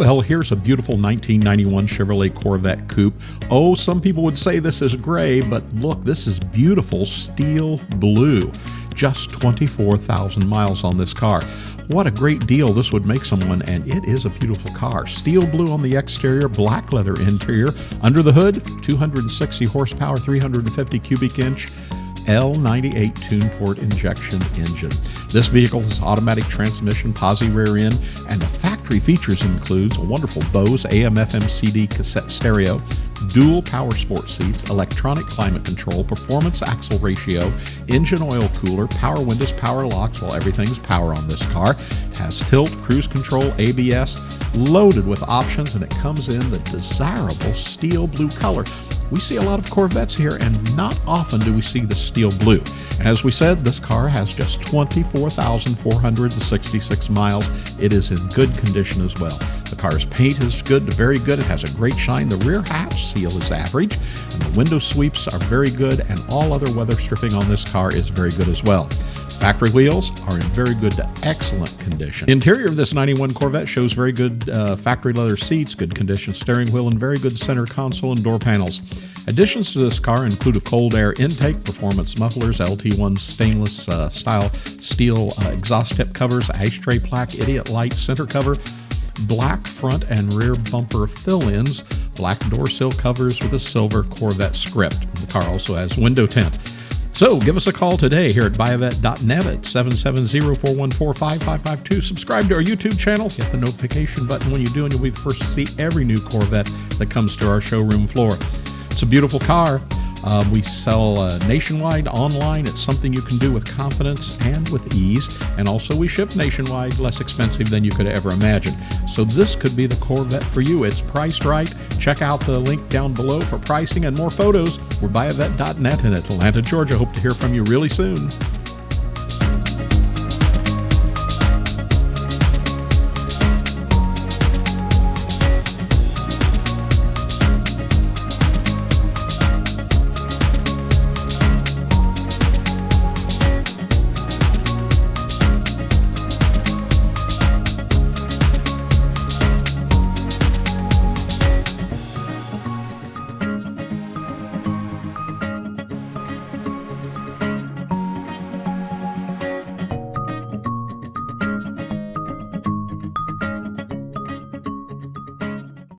Well, here's a beautiful 1991 Chevrolet Corvette Coupe. Oh, some people would say this is gray, but look, this is beautiful steel blue. Just 24,000 miles on this car. What a great deal this would make someone, and it is a beautiful car. Steel blue on the exterior, black leather interior. Under the hood, 260 horsepower, 350 cubic inch. L98 Tuned Port Injection engine. This vehicle has automatic transmission, posi rear end, and the factory features includes a wonderful Bose AM FM CD cassette stereo, dual power sport seats, electronic climate control, performance axle ratio, engine oil cooler, power windows, power locks. Well, everything's power on this car. It has tilt, cruise control, ABS, loaded with options, and it comes in the desirable steel blue color. We see a lot of Corvettes here, and not often do we see the steel blue. As we said, this car has just 24,466 miles. It is in good condition as well. The car's paint is good to very good. It has a great shine. The rear hatch seal is average, and the window sweeps are very good, and all other weather stripping on this car is very good as well. Factory wheels are in very good to excellent condition. The interior of this 91 Corvette shows very good factory leather seats, good condition steering wheel, and very good center console and door panels. Additions to this car include a cold air intake, performance mufflers, LT1 stainless style steel exhaust tip covers, ashtray plaque, idiot light center cover, black front and rear bumper fill-ins, black door sill covers with a silver Corvette script. The car also has window tint. So give us a call today here at buyavette.net at 770-414-5552. Subscribe to our YouTube channel. Hit the notification button when you do, and you'll be the first to see every new Corvette that comes to our showroom floor. It's a beautiful car. We sell nationwide, online. It's something you can do with confidence and with ease. And also we ship nationwide, less expensive than you could ever imagine. So this could be the Corvette for you. It's priced right. Check out the link down below for pricing and more photos. We're buyavette.net in Atlanta, Georgia. Hope to hear from you really soon.